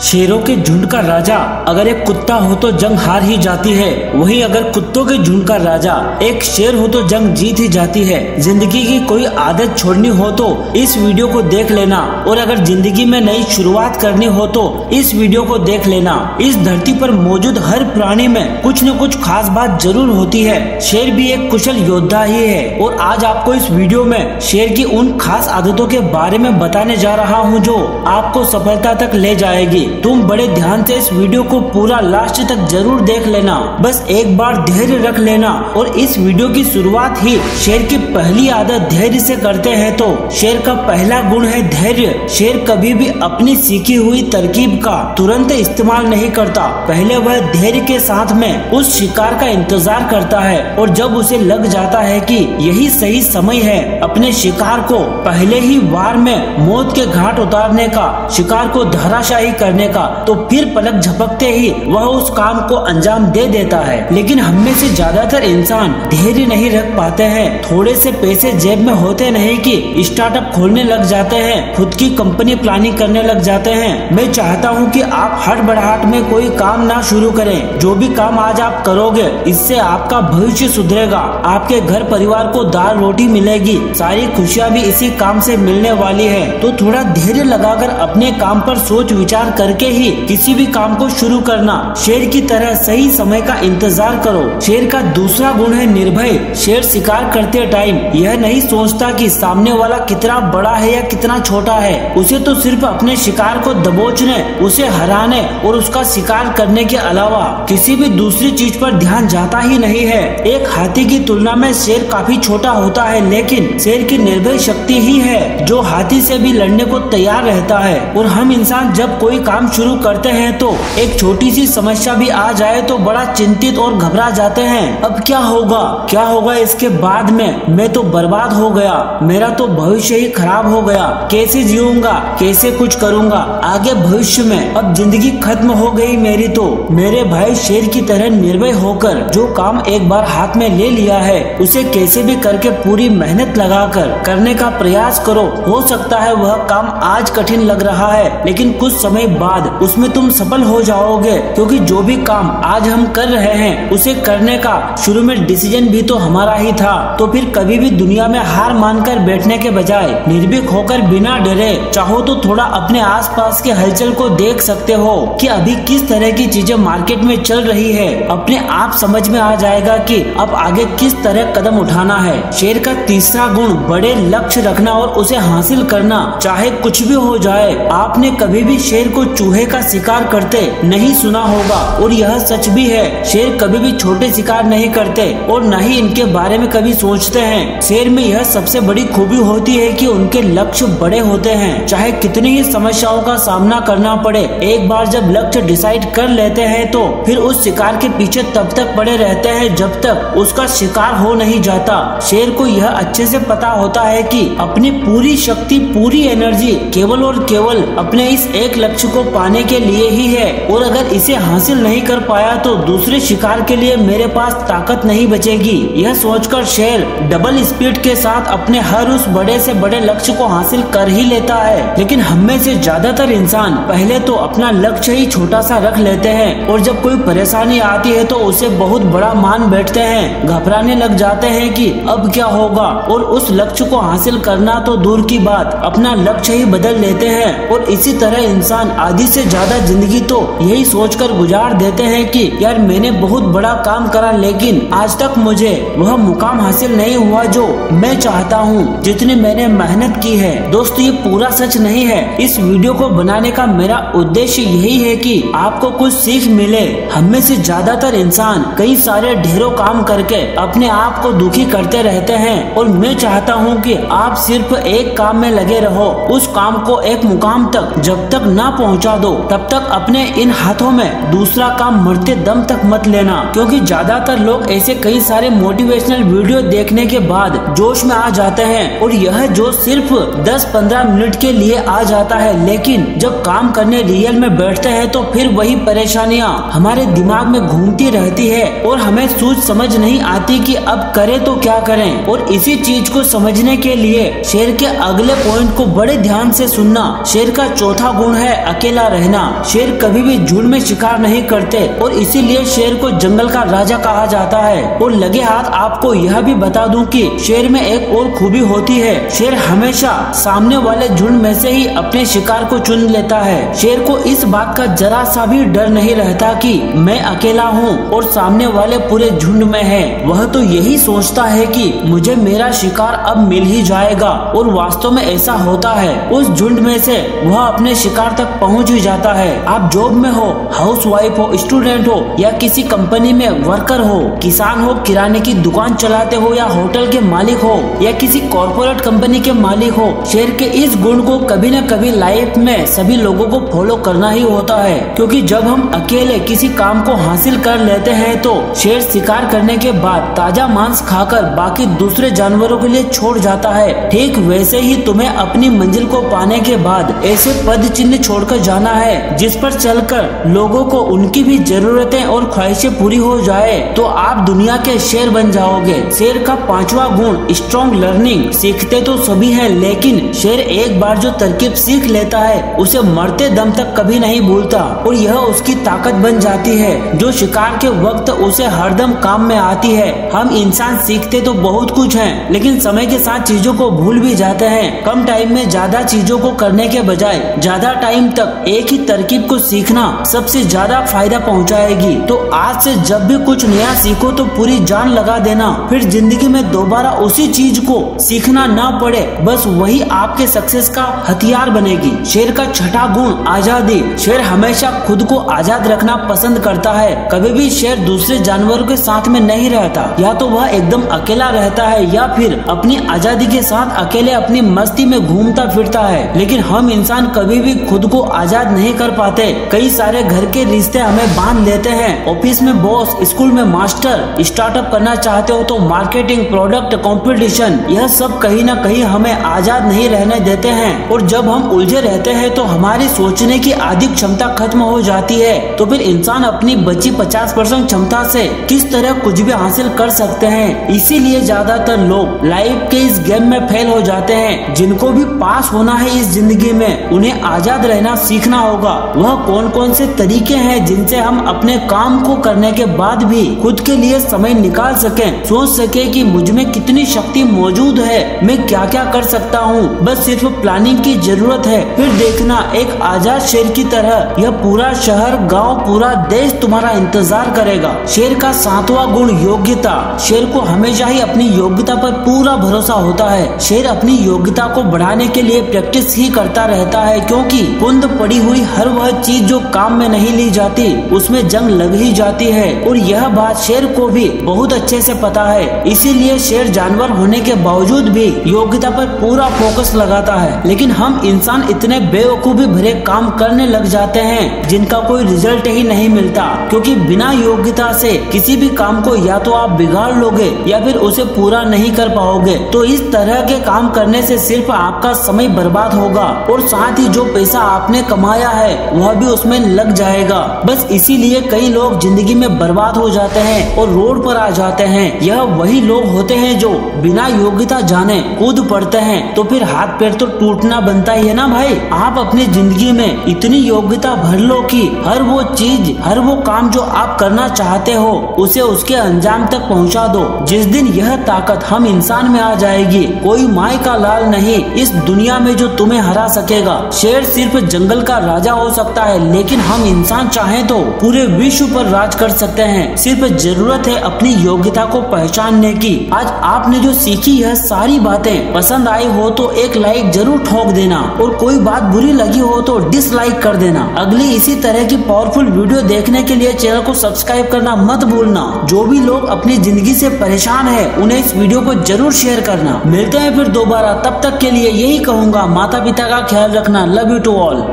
शेरों के झुंड का राजा अगर एक कुत्ता हो तो जंग हार ही जाती है, वहीं अगर कुत्तों के झुंड का राजा एक शेर हो तो जंग जीत ही जाती है। जिंदगी की कोई आदत छोड़नी हो तो इस वीडियो को देख लेना, और अगर जिंदगी में नई शुरुआत करनी हो तो इस वीडियो को देख लेना। इस धरती पर मौजूद हर प्राणी में कुछ न कुछ खास बात जरूर होती है। शेर भी एक कुशल योद्धा ही है, और आज आपको इस वीडियो में शेर की उन खास आदतों के बारे में बताने जा रहा हूँ जो आपको सफलता तक ले जाएगी। तुम बड़े ध्यान से इस वीडियो को पूरा लास्ट तक जरूर देख लेना। बस एक बार धैर्य रख लेना। और इस वीडियो की शुरुआत ही शेर की पहली आदत धैर्य से करते हैं। तो शेर का पहला गुण है धैर्य। शेर कभी भी अपनी सीखी हुई तरकीब का तुरंत इस्तेमाल नहीं करता। पहले वह धैर्य के साथ में उस शिकार का इंतजार करता है, और जब उसे लग जाता है कि यही सही समय है अपने शिकार को पहले ही वार में मौत के घाट उतारने का, शिकार को धराशायी करने का, तो फिर पलक झपकते ही वह उस काम को अंजाम दे देता है। लेकिन हम में से ज्यादातर इंसान धैर्य नहीं रख पाते हैं। थोड़े से पैसे जेब में होते नहीं कि स्टार्टअप खोलने लग जाते हैं, खुद की कंपनी प्लानिंग करने लग जाते हैं। मैं चाहता हूँ कि आप हड़बड़ाहट में कोई काम ना शुरू करें। जो भी काम आज आप करोगे इससे आपका भविष्य सुधरेगा, आपके घर परिवार को दाल रोटी मिलेगी, सारी खुशियाँ भी इसी काम से मिलने वाली है। तो थोड़ा धैर्य लगाकर अपने काम पर सोच विचार करके ही किसी भी काम को शुरू करना। शेर की तरह सही समय का इंतजार करो। शेर का दूसरा गुण है निर्भय। शेर शिकार करते टाइम यह नहीं सोचता कि सामने वाला कितना बड़ा है या कितना छोटा है। उसे तो सिर्फ अपने शिकार को दबोचने, उसे हराने और उसका शिकार करने के अलावा किसी भी दूसरी चीज पर ध्यान जाता ही नहीं है। एक हाथी की तुलना में शेर काफी छोटा होता है, लेकिन शेर की निर्भय शक्ति ही है जो हाथी से भी लड़ने को तैयार रहता है। और हम इंसान जब कोई काम शुरू करते हैं तो एक छोटी सी समस्या भी आ जाए तो बड़ा चिंतित और घबरा जाते हैं। अब क्या होगा इसके बाद में, मैं तो बर्बाद हो गया, मेरा तो भविष्य ही खराब हो गया, कैसे जीऊंगा, कैसे कुछ करूंगा आगे भविष्य में, अब जिंदगी खत्म हो गई मेरी। तो मेरे भाई, शेर की तरह निर्भय होकर जो काम एक बार हाथ में ले लिया है उसे कैसे भी करके पूरी मेहनत लगाकर करने का प्रयास करो। हो सकता है वह काम आज कठिन लग रहा है, लेकिन कुछ समय बाद उसमें तुम सफल हो जाओगे, क्योंकि जो भी काम आज हम कर रहे हैं उसे करने का शुरू में डिसीजन भी तो हमारा ही था। तो फिर कभी भी दुनिया में हार मानकर बैठने के बजाय निर्भीक होकर बिना डरे चाहो तो थोड़ा अपने आसपास के हलचल को देख सकते हो कि अभी किस तरह की चीजें मार्केट में चल रही है। अपने आप समझ में आ जाएगा कि अब आगे किस तरह कदम उठाना है। शेर का तीसरा गुण बड़े लक्ष्य रखना और उसे हासिल करना, चाहे कुछ भी हो जाए। आपने कभी भी शेर को चूहे का शिकार करते नहीं सुना होगा, और यह सच भी है। शेर कभी भी छोटे शिकार नहीं करते और न ही इनके बारे में कभी सोचते हैं। शेर में यह सबसे बड़ी खूबी होती है कि उनके लक्ष्य बड़े होते हैं, चाहे कितनी ही समस्याओं का सामना करना पड़े। एक बार जब लक्ष्य डिसाइड कर लेते हैं तो फिर उस शिकार के पीछे तब तक पड़े रहते हैं जब तक उसका शिकार हो नहीं जाता। शेर को यह अच्छे से पता होता है कि अपनी पूरी शक्ति, पूरी एनर्जी केवल और केवल अपने इस एक लक्ष्य को पाने के लिए ही है, और अगर इसे हासिल नहीं कर पाया तो दूसरे शिकार के लिए मेरे पास ताकत नहीं बचेगी। यह सोचकर शेर डबल स्पीड के साथ अपने हर उस बड़े से बड़े लक्ष्य को हासिल कर ही लेता है। लेकिन हम में से ज्यादातर इंसान पहले तो अपना लक्ष्य ही छोटा सा रख लेते हैं, और जब कोई परेशानी आती है तो उसे बहुत बड़ा मान बैठते हैं, घबराने लग जाते हैं कि अब क्या होगा, और उस लक्ष्य को हासिल करना तो दूर की बात, अपना लक्ष्य ही बदल लेते हैं। और इसी तरह इंसान आधी से ज्यादा जिंदगी तो यही सोचकर गुजार देते हैं कि यार मैंने बहुत बड़ा काम करा, लेकिन आज तक मुझे वह मुकाम हासिल नहीं हुआ जो मैं चाहता हूँ, जितनी मैंने मेहनत की है। दोस्तों, ये पूरा सच नहीं है। इस वीडियो को बनाने का मेरा उद्देश्य यही है कि आपको कुछ सीख मिले। हम में से ज्यादातर इंसान कई सारे ढेरों काम करके अपने आप को दुखी करते रहते हैं, और मैं चाहता हूँ कि आप सिर्फ एक काम में लगे रहो। उस काम को एक मुकाम तक जब तक ना पहुँचा दो तब तक अपने इन हाथों में दूसरा काम मरते दम तक मत लेना। क्योंकि ज्यादातर लोग ऐसे कई सारे मोटिवेशनल वीडियो देखने के बाद जोश में आ जाते हैं, और यह जोश सिर्फ 10-15 मिनट के लिए आ जाता है, लेकिन जब काम करने रियल में बैठते हैं तो फिर वही परेशानियाँ हमारे दिमाग में घूमती रहती है, और हमें सूझ समझ नहीं आती कि अब करें तो क्या करें। और इसी चीज को समझने के लिए शेर के अगले पॉइंट को बड़े ध्यान से सुनना। शेर का चौथा गुण है अकेले अकेला रहना। शेर कभी भी झुंड में शिकार नहीं करते और इसीलिए शेर को जंगल का राजा कहा जाता है। और लगे हाथ आपको यह भी बता दूं कि शेर में एक और खूबी होती है, शेर हमेशा सामने वाले झुंड में से ही अपने शिकार को चुन लेता है। शेर को इस बात का जरा सा भी डर नहीं रहता कि मैं अकेला हूँ और सामने वाले पूरे झुंड में है। वह तो यही सोचता है कि मुझे मेरा शिकार अब मिल ही जाएगा और वास्तव में ऐसा होता है। उस झुंड में से वह अपने शिकार तक पहुँच ही जाता है। आप जॉब में हो, हाउसवाइफ हो, स्टूडेंट हो या किसी कंपनी में वर्कर हो, किसान हो, किराने की दुकान चलाते हो या होटल के मालिक हो या किसी कॉर्पोरेट कंपनी के मालिक हो, शेर के इस गुण को कभी न कभी लाइफ में सभी लोगों को फॉलो करना ही होता है। क्योंकि जब हम अकेले किसी काम को हासिल कर लेते हैं तो शेर शिकार करने के बाद ताजा मांस खाकर बाकी दूसरे जानवरों के लिए छोड़ जाता है। ठीक वैसे ही तुम्हें अपनी मंजिल को पाने के बाद ऐसे पद चिन्ह छोड़कर जाना है जिस पर चलकर लोगों को उनकी भी जरूरतें और ख्वाहिशें पूरी हो जाए, तो आप दुनिया के शेर बन जाओगे। शेर का 5वां गुण स्ट्रॉन्ग लर्निंग। सीखते तो सभी हैं, लेकिन शेर एक बार जो तरकीब सीख लेता है उसे मरते दम तक कभी नहीं भूलता और यह उसकी ताकत बन जाती है जो शिकार के वक्त उसे हरदम काम में आती है। हम इंसान सीखते तो बहुत कुछ हैं, लेकिन समय के साथ चीजों को भूल भी जाते हैं। कम टाइम में ज्यादा चीजों को करने के बजाय ज्यादा टाइम तक एक ही तरकीब को सीखना सबसे ज्यादा फायदा पहुंचाएगी। तो आज से जब भी कुछ नया सीखो तो पूरी जान लगा देना, फिर जिंदगी में दोबारा उसी चीज को सीखना ना पड़े। बस वही आपके सक्सेस का हथियार बनेगी। शेर का 6वां गुण आजादी। शेर हमेशा खुद को आजाद रखना पसंद करता है। कभी भी शेर दूसरे जानवरों के साथ में नहीं रहता, या तो वह एकदम अकेला रहता है या फिर अपनी आजादी के साथ अकेले अपनी मस्ती में घूमता फिरता है। लेकिन हम इंसान कभी भी खुद को आजाद नहीं कर पाते। कई सारे घर के रिश्ते हमें बांध लेते हैं। ऑफिस में बॉस, स्कूल में मास्टर, स्टार्टअप करना चाहते हो तो मार्केटिंग, प्रोडक्ट, कंपटीशन, यह सब कहीं ना कहीं हमें आजाद नहीं रहने देते हैं। और जब हम उलझे रहते हैं तो हमारी सोचने की आधी क्षमता खत्म हो जाती है। तो फिर इंसान अपनी बची 50% क्षमता से किस तरह कुछ भी हासिल कर सकते हैं। इसीलिए ज्यादातर लोग लाइफ के इस गेम में फेल हो जाते हैं। जिनको भी पास होना है इस जिंदगी में, उन्हें आजाद रहना सीखना होगा। वह कौन कौन से तरीके हैं जिनसे हम अपने काम को करने के बाद भी खुद के लिए समय निकाल सकें, सोच सके कि मुझ में कितनी शक्ति मौजूद है, मैं क्या क्या कर सकता हूँ। बस सिर्फ प्लानिंग की जरूरत है। फिर देखना एक आजाद शेर की तरह यह पूरा शहर, गांव, पूरा देश तुम्हारा इंतजार करेगा। शेर का 7वां गुण योग्यता। शेर को हमेशा ही अपनी योग्यता पर पूरा भरोसा होता है। शेर अपनी योग्यता को बढ़ाने के लिए प्रैक्टिस ही करता रहता है, क्योंकि कुंद पड़ी हुई हर वह चीज जो काम में नहीं ली जाती उसमें जंग लग ही जाती है। और यह बात शेर को भी बहुत अच्छे से पता है। इसीलिए शेर जानवर होने के बावजूद भी योग्यता पर पूरा फोकस लगाता है। लेकिन हम इंसान इतने बेवकूफी भरे काम करने लग जाते हैं जिनका कोई रिजल्ट ही नहीं मिलता, क्योंकि बिना योग्यता से किसी भी काम को या तो आप बिगाड़ लोगे या फिर उसे पूरा नहीं कर पाओगे। तो इस तरह के काम करने से सिर्फ आपका समय बर्बाद होगा और साथ ही जो पैसा आपने कमाया है वह भी उसमें लग जाएगा। बस इसीलिए कई लोग जिंदगी में बर्बाद हो जाते हैं और रोड पर आ जाते हैं। यह वही लोग होते हैं जो बिना योग्यता जाने कूद पड़ते हैं। तो फिर हाथ पैर तो टूटना बनता ही है ना भाई। आप अपनी जिंदगी में इतनी योग्यता भर लो कि हर वो चीज, हर वो काम जो आप करना चाहते हो उसे उसके अंजाम तक पहुंचा दो। जिस दिन यह ताकत हम इंसान में आ जाएगी, कोई माय का लाल नहीं इस दुनिया में जो तुम्हें हरा सकेगा। शेर सिर्फ जंगल का राजा हो सकता है, लेकिन हम इंसान चाहें तो पूरे विश्व पर राज कर सकते हैं। सिर्फ जरूरत है अपनी योग्यता को पहचानने की। आज आपने जो सीखी यह सारी बातें पसंद आई हो तो एक लाइक जरूर ठोक देना, और कोई बात बुरी लगी हो तो डिसलाइक कर देना। अगली इसी तरह की पावरफुल वीडियो देखने के लिए चैनल को सब्सक्राइब करना मत भूलना। जो भी लोग अपनी जिंदगी से परेशान है उन्हें इस वीडियो को जरूर शेयर करना। मिलते हैं फिर दोबारा, तब तक के लिए यही कहूँगा, माता पिता का ख्याल रखना। Love you to all.